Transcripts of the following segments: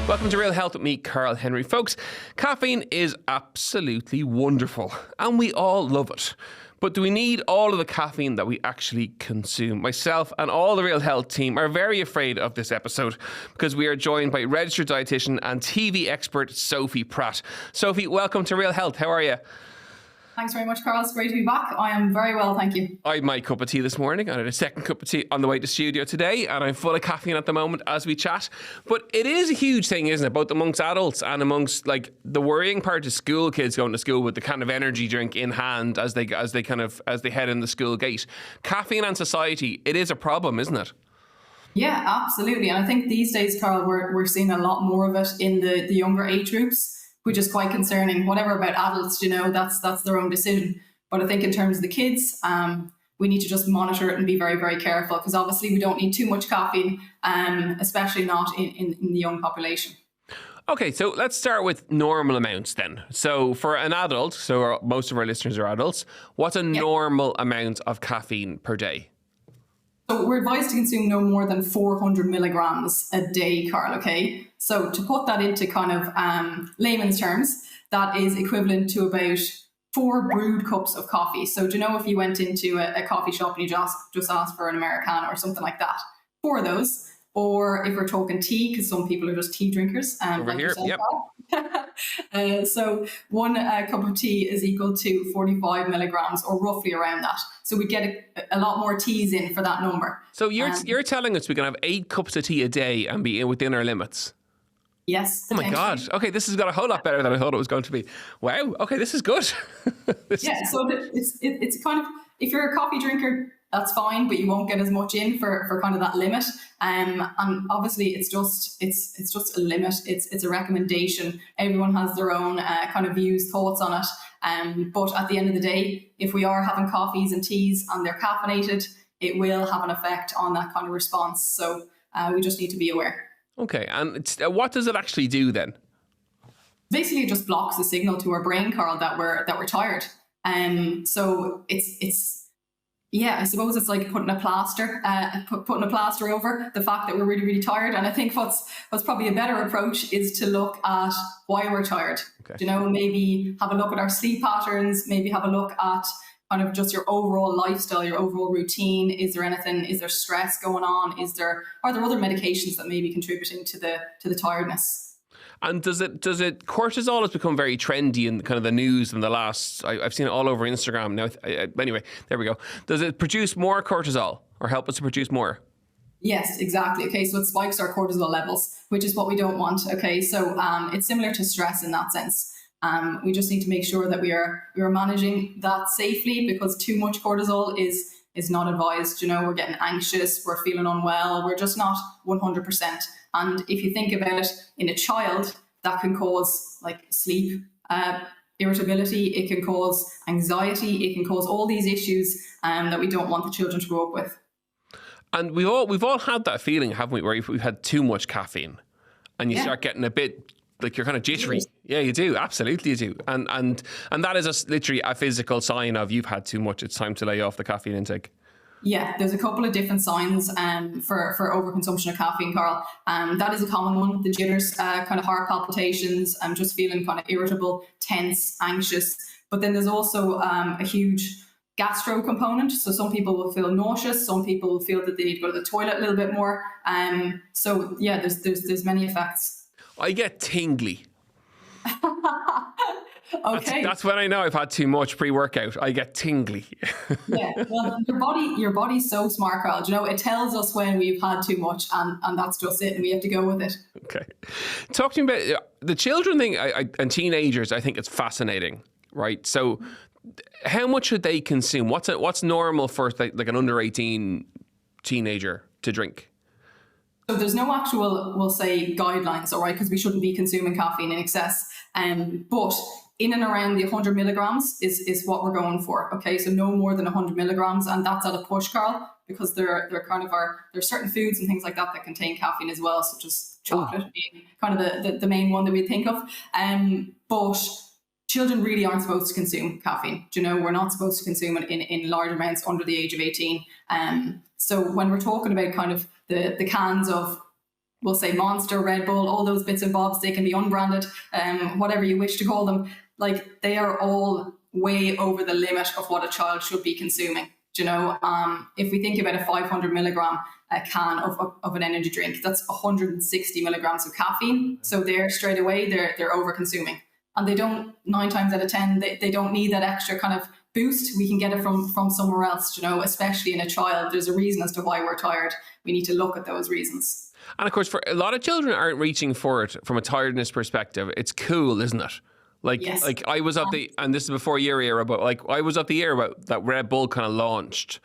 Welcome to Real Health with me, Karl Henry. Folks, caffeine is absolutely wonderful and we all love it. But do we need all of the caffeine that we actually consume? Myself and all the Real Health team are very afraid of this episode because we are joined by registered dietitian and TV expert Sophie Pratt. Sophie, welcome to Real Health. How are you? Thanks very much, Carl. It's great to be back. I am very well, thank you. I had my cup of tea this morning. I had a second cup of tea on the way to studio today, and I'm full of caffeine at the moment as we chat. But it is a huge thing, isn't it? Both amongst adults and amongst, like, the worrying part of school kids going to school with the kind of energy drink in hand as they head in the school gate. Caffeine and society, it is a problem, isn't it? Yeah, absolutely. And I think these days, Carl, we're seeing a lot more of it in the younger age groups, which is quite concerning. Whatever about adults, that's their own decision. But I think in terms of the kids, we need to just monitor it and be very, very careful because obviously we don't need too much caffeine, especially not in the young population. Okay, so let's start with normal amounts then. So for an adult, so most of our listeners are adults, what's a normal amount of caffeine per day? So we're advised to consume no more than 400 milligrams a day, Carl, okay? So to put that into kind of layman's terms, that is equivalent to about 4 brewed cups of coffee. So do you know if you went into a coffee shop and you just asked for an Americano or something like that? 4 of those. Or if we're talking tea, because some people are just tea drinkers. Over like here, yourself, yep. So 1 cup of tea is equal to 45 milligrams or roughly around that. So we get a lot more teas in for that number. So you're telling us we can have 8 cups of tea a day and be within our limits? Yes. Oh my God. Okay, this has got a whole lot better than I thought it was going to be. Wow. Okay, this is good. So it's kind of, if you're a coffee drinker, that's fine, but you won't get as much in for kind of that limit. And obviously it's just a limit. It's a recommendation. Everyone has their own kind of views, thoughts on it. But at the end of the day, if we are having coffees and teas and they're caffeinated, it will have an effect on that kind of response. So we just need to be aware. Okay, and what does it actually do then? Basically, it just blocks the signal to our brain, Carl, that we're tired. So I suppose it's like putting a plaster over the fact that we're really, really tired. And I think what's probably a better approach is to look at why we're tired. Okay. Maybe have a look at our sleep patterns, maybe have a look at kind of just your overall lifestyle, your overall routine. Is there stress going on? Are there other medications that may be contributing to the tiredness? And cortisol has become very trendy in kind of the news in the last, I've seen it all over Instagram now. Anyway, there we go. Does it produce more cortisol or help us to produce more? Yes, exactly. Okay, so it spikes our cortisol levels, which is what we don't want. Okay, so it's similar to stress in that sense. We just need to make sure that we are managing that safely because too much cortisol is not advised. We're getting anxious, we're feeling unwell, we're just not 100%. And if you think about it, in a child, that can cause like sleep irritability, it can cause anxiety, it can cause all these issues that we don't want the children to grow up with. And we've all had that feeling, haven't we, where we've had too much caffeine and you start getting a bit like you're kind of jittery. Yeah, you do. Absolutely you do. And that is literally a physical sign of you've had too much. It's time to lay off the caffeine intake. Yeah, there's a couple of different signs for overconsumption of caffeine, Carl. That is a common one. The jitters, kind of heart palpitations, just feeling kind of irritable, tense, anxious. But then there's also a huge gastro component. So some people will feel nauseous. Some people will feel that they need to go to the toilet a little bit more. So yeah, there's many effects. I get tingly. Okay. That's when I know I've had too much pre-workout. I get tingly. Yeah, well, your body's so smart, Carl. It tells us when we've had too much, and that's just it, and we have to go with it. Okay. Talk to me about the children thing and teenagers. I think it's fascinating, right? So how much should they consume? What's normal for like an under 18 teenager to drink? So there's no actual, we'll say, guidelines, all right, because we shouldn't be consuming caffeine in excess. But in and around the 100 milligrams is what we're going for. Okay, so no more than 100 milligrams, and that's at a push, Carl, because there's certain foods and things like that contain caffeine as well, such as chocolate being kind of the main one that we think of. But children really aren't supposed to consume caffeine. We're not supposed to consume it in large amounts under the age of 18. So when we're talking about kind of the cans of we'll say Monster, Red Bull, all those bits and bobs, they can be unbranded, whatever you wish to call them. Like, they are all way over the limit of what a child should be consuming. You know, if we think about a 500 milligram can of an energy drink, that's 160 milligrams of caffeine. So they're straight away, they're over consuming. And they don't, 9 times out of 10, they don't need that extra kind of boost. We can get it from somewhere else, you know, especially in a child. There's a reason as to why we're tired. We need to look at those reasons. And of course, for a lot of children aren't reaching for it from a tiredness perspective. It's cool, isn't it? Like, yes. like I was at the, and this is before your era, but like I was at the era about that Red Bull kind of launched.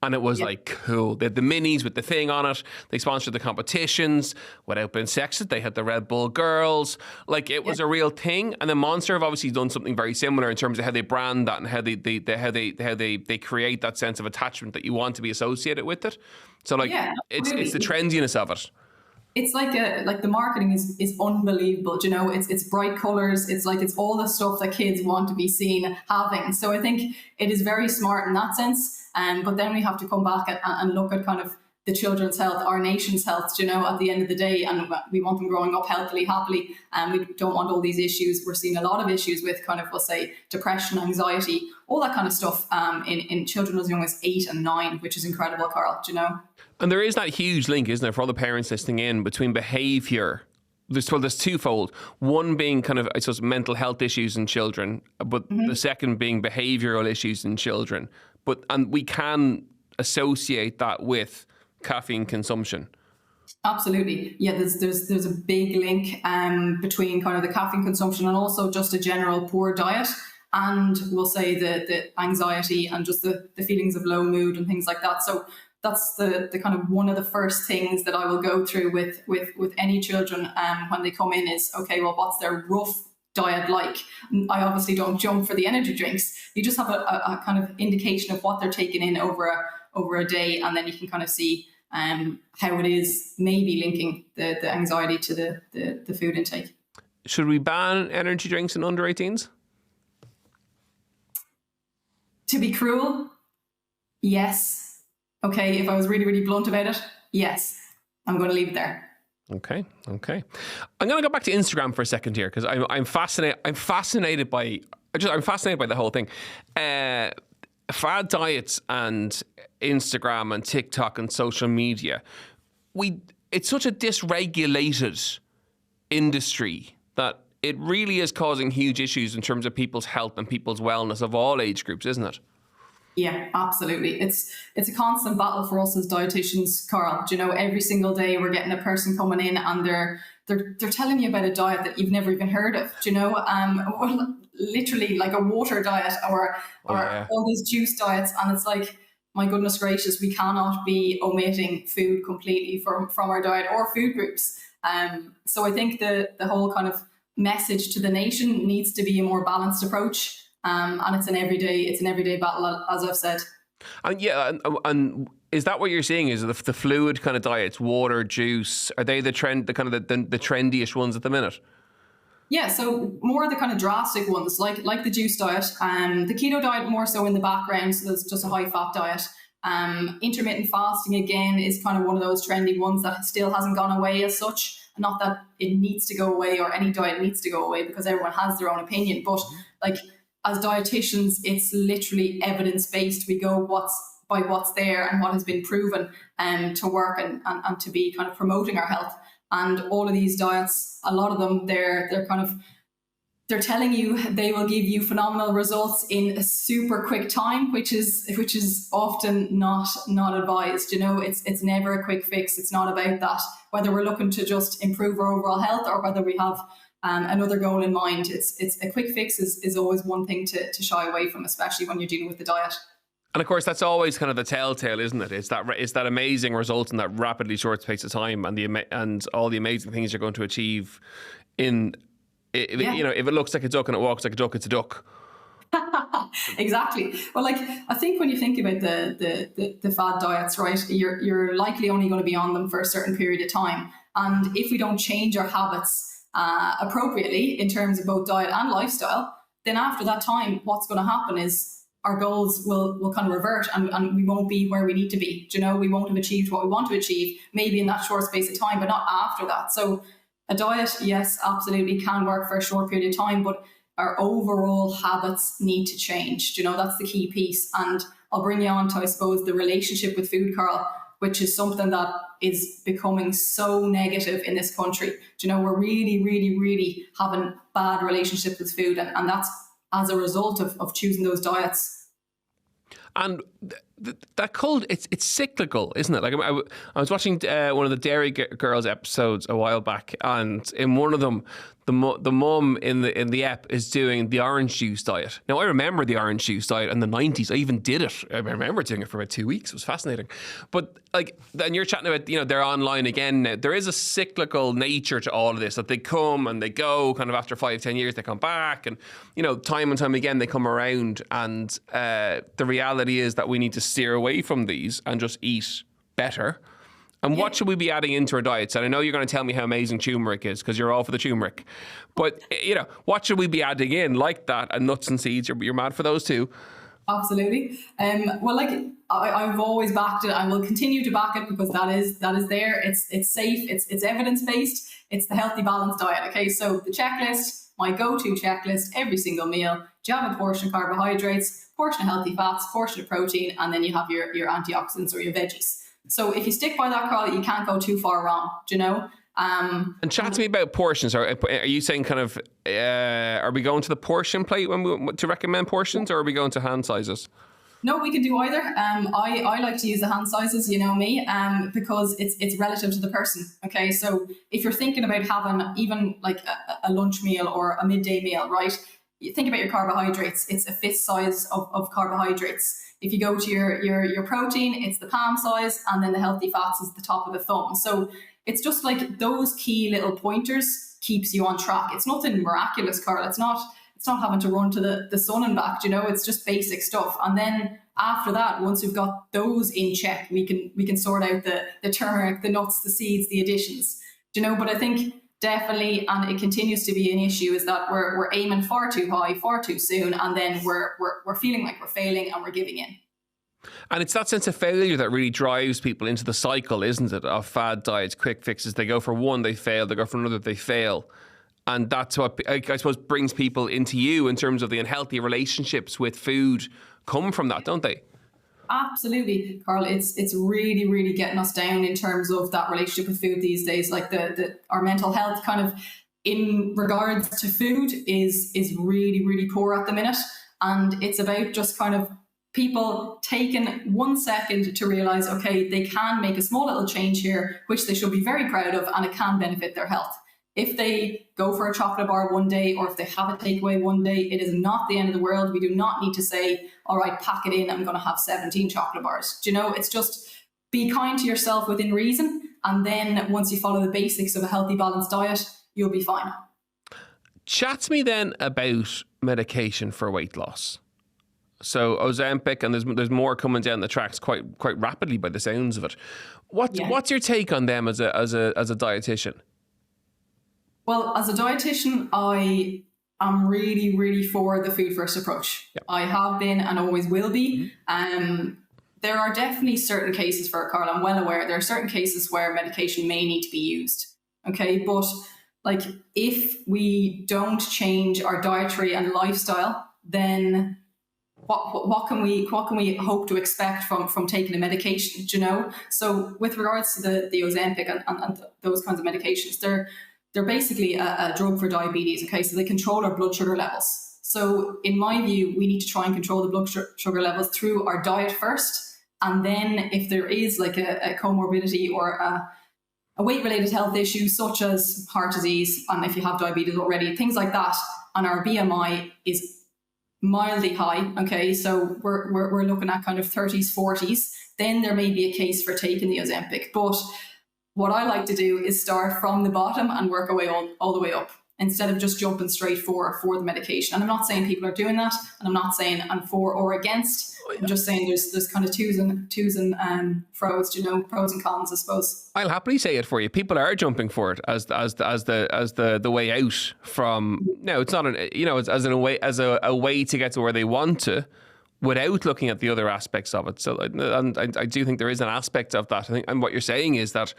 And it was like cool. They had the minis with the thing on it. They sponsored the competitions. Without being sexist, they had the Red Bull girls. Like, it was a real thing. And then Monster have obviously done something very similar in terms of how they brand that and how they create that sense of attachment that you want to be associated with it. So like, it's the trendiness of it. It's like the marketing is unbelievable. You know, it's bright colors. It's all the stuff that kids want to be seen having. So I think it is very smart in that sense. But then we have to come back and look at kind of the children's health, our nation's health, you know, at the end of the day. And we want them growing up healthily, happily. And we don't want all these issues. We're seeing a lot of issues with kind of, we'll say, depression, anxiety, all that kind of stuff in children as young as 8 and 9, which is incredible, Karl, do you know? And there is that huge link, isn't there, for all the parents listening in, between behaviour. There's twofold. One being kind of, I suppose, mental health issues in children, but the second being behavioural issues in children. And we can associate that with caffeine consumption. Absolutely. Yeah, there's a big link between kind of the caffeine consumption and also just a general poor diet. And we'll say the anxiety and just the feelings of low mood and things like that. So that's the kind of one of the first things that I will go through with any children when they come in is, okay, well, what's their rough diet like? I obviously don't jump for the energy drinks. You just have a kind of indication of what they're taking in over a day, and then you can kind of see how it is maybe linking the anxiety to the food intake. Should we ban energy drinks in under 18s? To be cruel, yes. Okay, if I was really, really blunt about it, yes. I'm going to leave it there. Okay. I'm going to go back to Instagram for a second here because I'm fascinated by the whole thing. Fad diets and Instagram and TikTok and social media. It's such a dysregulated industry that it really is causing huge issues in terms of people's health and people's wellness of all age groups, isn't it? Yeah, absolutely. It's a constant battle for us as dietitians, Karl. Do you know, every single day we're getting a person coming in and they're telling you about a diet that you've never even heard of. Do you know, literally like a water diet or all these juice diets, and it's like, my goodness gracious, we cannot be omitting food completely from our diet or food groups. So I think the whole kind of message to the nation needs to be a more balanced approach. And it's an everyday battle, as I've said. And is that what you're seeing? Is the fluid kind of diets, water, juice? Are they the trendiest ones at the minute? Yeah, so more of the kind of drastic ones, like the juice diet. The keto diet more so in the background, so there's just a high fat diet. Intermittent fasting again is kind of one of those trendy ones that still hasn't gone away as such. Not that it needs to go away or any diet needs to go away, because everyone has their own opinion, but like, as dietitians, it's literally evidence-based. We go what's there and what has been proven to work and to be kind of promoting our health. And all of these diets, a lot of them, they're telling you they will give you phenomenal results in a super quick time, which is often not advised. You know, it's never a quick fix. It's not about that. Whether we're looking to just improve our overall health or whether we have another goal in mind, it's a quick fix is always one thing to shy away from, especially when you're dealing with the diet. And of course, that's always kind of the telltale, isn't it? It's that amazing result in that rapidly short space of time, and all the amazing things you're going to achieve. You know, if it looks like a duck and it walks like a duck, it's a duck. Exactly. Well, like, I think when you think about the fad diets, right, you're likely only going to be on them for a certain period of time, and if we don't change our habits appropriately in terms of both diet and lifestyle, then after that time, what's going to happen is our goals will kind of revert, and we won't be where we need to be. You know, we won't have achieved what we want to achieve, maybe in that short space of time, but not after that. So a diet, yes, absolutely can work for a short period of time, but our overall habits need to change. You know, that's the key piece. And I'll bring you on to, I suppose, the relationship with food, Karl, which is something that is becoming so negative in this country. You know, we're really, really, really having bad relationships with food, and that's as a result of choosing those diets. And that cold, it's cyclical, isn't it? Like I was watching one of the Dairy Girls episodes a while back, and in one of them, the mum in the ep is doing the orange juice diet. Now, I remember the orange juice diet in the 90s. I even did it. I remember doing it for about 2 weeks. It was fascinating. But like, then you're chatting about, you know, they're online again now. There is a cyclical nature to all of this, that they come and they go kind of after 5-10 years, they come back, and, you know, time and time again, they come around. And the reality is that we need to steer away from these and just eat better. And what should we be adding into our diets? And I know you're going to tell me how amazing turmeric is, because you're all for the turmeric. But, you know, what should we be adding in like that? And nuts and seeds, you're mad for those too. Absolutely. Well, like I've always backed it. I will continue to back it, because that is there. It's safe. It's evidence-based. It's the healthy, balanced diet. Okay, so the checklist, my go-to checklist, every single meal. Do you have a portion of carbohydrates, portion of healthy fats, portion of protein, and then you have your antioxidants or your veggies. So if you stick by that, Karl, you can't go too far wrong, do you know? And chat to me about portions. Are you saying kind of, are we going to the portion plate to recommend portions, or are we going to hand sizes? No, we can do either. I like to use the hand sizes, you know me, because it's relative to the person. Okay, so if you're thinking about having even like a lunch meal or a midday meal, right? You think about your carbohydrates. It's a fist size of carbohydrates. If you go to your protein, it's the palm size, and then the healthy fats is the top of the thumb. So it's just like those key little pointers keeps you on track. It's nothing miraculous, Karl. It's not having to run to the sun and back, you know, it's just basic stuff. And then after that, once we've got those in check, we can sort out the turmeric, the nuts, the seeds, the additions, you know. But I think definitely, and it continues to be an issue, is that we're aiming far too high, far too soon, and then we're feeling like we're failing and we're giving in. And it's that sense of failure that really drives people into the cycle, isn't it, of fad diets, quick fixes. They go for one, they fail. They go for another, they fail. And that's what, I suppose, brings people into you in terms of the unhealthy relationships with food come from that, don't they? Absolutely, Karl. It's really, really getting us down in terms of that relationship with food these days. Like our mental health kind of in regards to food is really, really poor at the minute. And it's about just kind of people taking 1 second to realize, okay, they can make a small little change here, which they should be very proud of, and it can benefit their health. If they go for a chocolate bar one day, or if they have a takeaway one day, it is not the end of the world. We do not need to say, all right, pack it in, I'm going to have 17 chocolate bars. Do you know, it's just be kind to yourself within reason. And then once you follow the basics of a healthy, balanced diet, you'll be fine. Chat to me then about medication for weight loss. So Ozempic, and there's more coming down the tracks quite rapidly by the sounds of it. What's your take on them as a dietitian? Well, as a dietitian, I am really, really for the food first approach. Yep. I have been and always will be. Mm-hmm. There are definitely certain cases for it, Karl. I'm well aware. There are certain cases where medication may need to be used. Okay, but like if we don't change our dietary and lifestyle, then what can we hope to expect from taking a medication? Do you know? So with regards to the Ozempic and those kinds of medications, they're basically a drug for diabetes, okay? So they control our blood sugar levels. So in my view, we need to try and control the blood sugar levels through our diet first. And then if there is like a comorbidity or a weight-related health issue, such as heart disease, and if you have diabetes already, things like that, and our BMI is mildly high, okay? So we're looking at kind of 30s, 40s, then there may be a case for taking the Ozempic. But what I like to do is start from the bottom and work our way all the way up, instead of just jumping straight for the medication. And I'm not saying people are doing that, and I'm not saying I'm for or against. I'm just saying there's kind of twos and fro's, you know, pros and cons, I suppose. I'll happily say it for you. People are jumping for it as the way out from. No, it's not as a way to get to where they want to, without looking at the other aspects of it. So, and I do think there is an aspect of that. I think, and what you're saying is that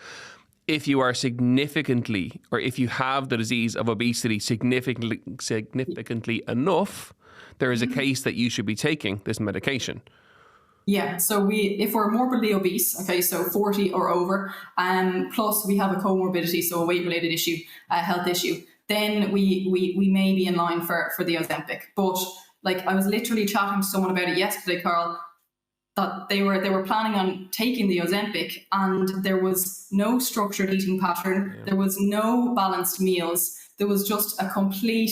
if you are significantly, or if you have the disease of obesity significantly enough, there is a case that you should be taking this medication. Yeah, so if we're morbidly obese, okay, so 40 or over, plus we have a comorbidity, so a weight-related issue, a health issue, then we may be in line for the Ozempic. But like, I was literally chatting to someone about it yesterday, Karl, that they were planning on taking the Ozempic, and there was no structured eating pattern, there was no balanced meals, there was just a complete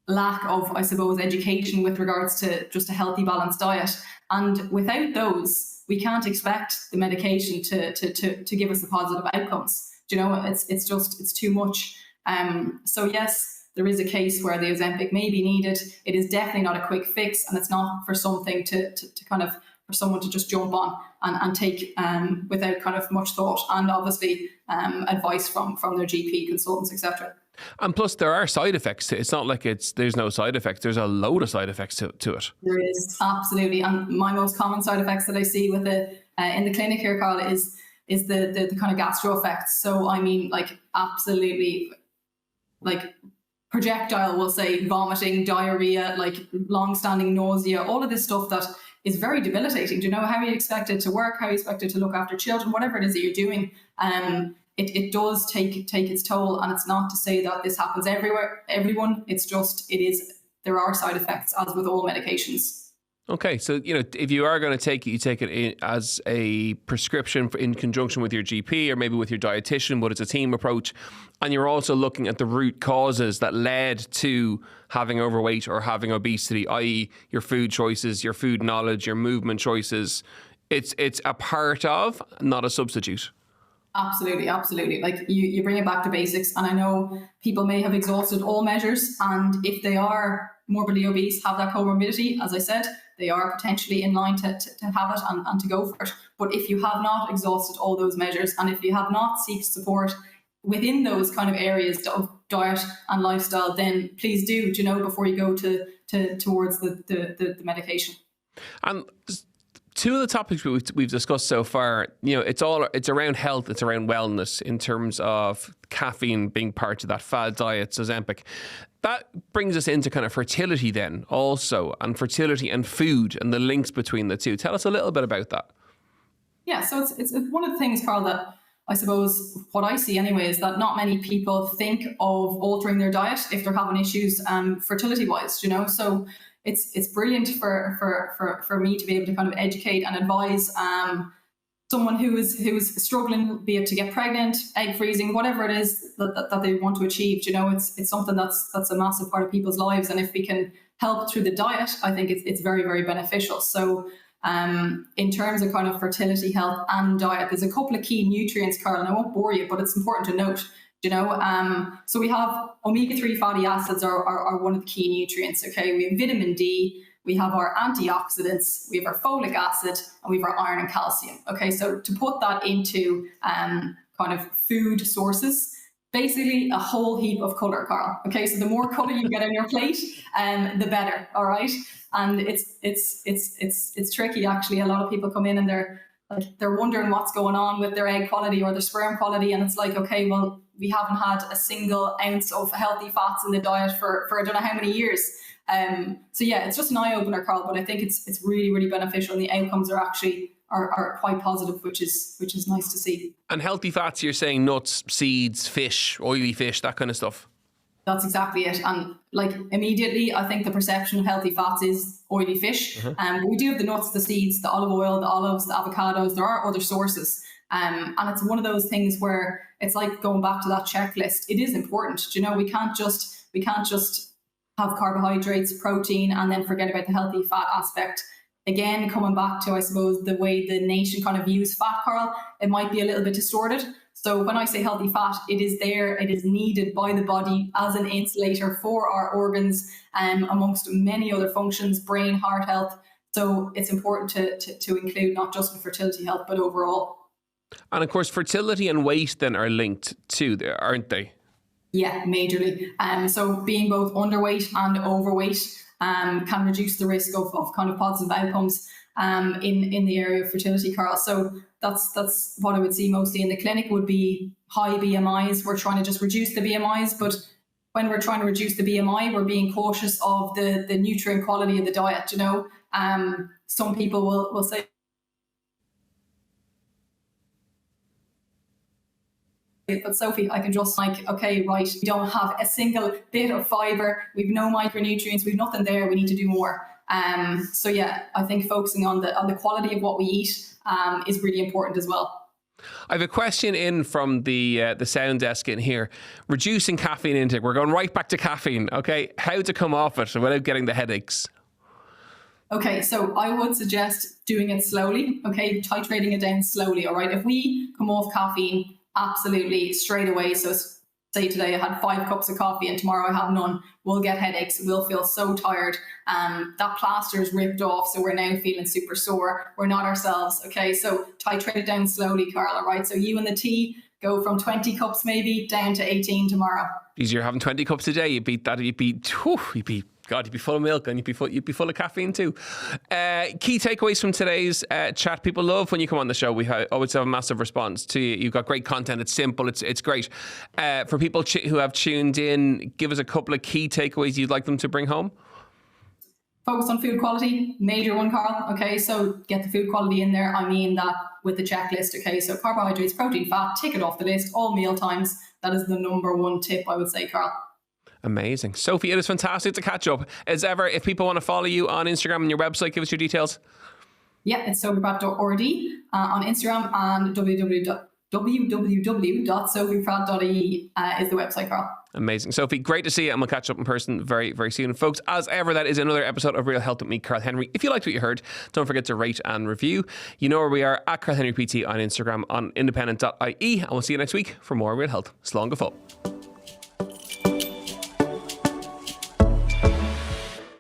lack of, I suppose, education with regards to just a healthy, balanced diet. And without those, we can't expect the medication to give us the positive outcomes. Do you know, it's too much. So yes, there is a case where the Ozempic may be needed. It is definitely not a quick fix, and it's not for something to kind of, for someone to just jump on and take without kind of much thought, and obviously advice from their GP, consultants, etc. And plus, there are side effects to it. It's not like there's no side effects. There's a load of side effects to it. There is, absolutely. And my most common side effects that I see with in the clinic here, Karl, is the kind of gastro effects. So I mean, like, absolutely, like, projectile, we'll say, vomiting, diarrhea, like long-standing nausea, all of this stuff that is very debilitating. Do you know how you expect it to work, how you expect it to look after children, whatever it is that you're doing? It does take its toll, and it's not to say that this happens everyone. It's just, there are side effects, as with all medications. Okay, so if you are going to take it, you take it as a prescription in conjunction with your GP or maybe with your dietitian, but it's a team approach, and you're also looking at the root causes that led to having overweight or having obesity, i.e. your food choices, your food knowledge, your movement choices. It's a part of, not a substitute. Absolutely, absolutely. Like, you bring it back to basics, and I know people may have exhausted all measures, and if they are morbidly obese, have that comorbidity, as I said, they are potentially in line to have it and to go for it. But if you have not exhausted all those measures, and if you have not sought support within those kind of areas of diet and lifestyle, then please do, before you go towards the medication. And two of the topics we've discussed so far, it's around health, it's around wellness in terms of caffeine being part of that fad diet, Ozempic. That brings us into kind of fertility then also, and fertility and food and the links between the two. Tell us a little bit about that. Yeah, so it's one of the things, Karl, that I suppose what I see anyway is that not many people think of altering their diet if they're having issues fertility-wise, So it's brilliant for me to be able to kind of educate and advise someone who is struggling, be it to get pregnant, egg freezing, whatever it is that they want to achieve. It's something that's a massive part of people's lives, and if we can help through the diet, I think it's very, very beneficial. So in terms of kind of fertility, health and diet, there's a couple of key nutrients, Karl, and I won't bore you, but it's important to note. So we have omega-3 fatty acids are one of the key nutrients. Okay, we have vitamin D, we have our antioxidants, we have our folic acid, and we have our iron and calcium. Okay, so to put that into kind of food sources, basically a whole heap of color, Karl. Okay, so the more color you get on your plate, the better. All right, and it's tricky actually. A lot of people come in and they're wondering what's going on with their egg quality or their sperm quality, and it's like, okay, well, we haven't had a single ounce of healthy fats in the diet for I don't know how many years. So yeah, it's just an eye opener, Karl. But I think it's really, really beneficial, and the outcomes are actually are quite positive, which is nice to see. And healthy fats, you're saying nuts, seeds, fish, oily fish, that kind of stuff. That's exactly it. And like, immediately, I think the perception of healthy fats is oily fish. Mm-hmm. We do have the nuts, the seeds, the olive oil, the olives, the avocados. There are other sources. And it's one of those things where it's like going back to that checklist. It is important. We can't just have carbohydrates, protein, and then forget about the healthy fat aspect. Again, coming back to, I suppose, the way the nation kind of views fat, Karl, it might be a little bit distorted. So when I say healthy fat, it is there, it is needed by the body as an insulator for our organs, amongst many other functions, brain, heart health. So it's important to include not just in fertility health, but overall. And of course, fertility and weight then are linked too, aren't they? Yeah, majorly. So being both underweight and overweight can reduce the risk of kind of positive outcomes in the area of fertility, Karl. So that's what I would see mostly in the clinic would be high BMIs. We're trying to just reduce the BMIs, but when we're trying to reduce the BMI, we're being cautious of the nutrient quality of the diet. Some people will say, but Sophie, I can just okay, right, we don't have a single bit of fibre, we've no micronutrients, we've nothing there, we need to do more. So yeah, I think focusing on the quality of what we eat is really important as well. I have a question in from the sound desk in here. Reducing caffeine intake. We're going right back to caffeine. Okay, how to come off it without getting the headaches? Okay, so I would suggest doing it slowly. Okay, titrating it down slowly. All right, if we come off caffeine, absolutely straight away. So say today I had 5 cups of coffee and tomorrow I have none, we'll get headaches, we'll feel so tired. That plaster is ripped off, so we're now feeling super sore. We're not ourselves. Okay, so titrate it down slowly, Karl. All right, so you and the tea go from 20 cups maybe down to 18 tomorrow. Because you're having 20 cups a day, you'd be full of milk and you'd be full of caffeine too. Key takeaways from today's chat. People love when you come on the show. We always have a massive response to you. You've got great content. It's simple. It's great. For people who have tuned in, give us a couple of key takeaways you'd like them to bring home. Focus on food quality, major one, Karl. Okay, so get the food quality in there. I mean that with the checklist. Okay, so carbohydrates, protein, fat, tick it off the list, all meal times. That is the number one tip, I would say, Karl. Amazing. Sophie, it is fantastic to catch up. As ever, if people want to follow you on Instagram and your website, give us your details. Yeah, it's sophiepratt.rd on Instagram, and www.sophiepratt.ie is the website, Karl. Amazing. Sophie, great to see you, and we'll catch up in person very, very soon. Folks, as ever, that is another episode of Real Health with me, Karl Henry. If you liked what you heard, don't forget to rate and review. You know where we are, at Karl Henry PT on Instagram, on independent.ie, and we'll see you next week for more Real Health. Slán go fóill.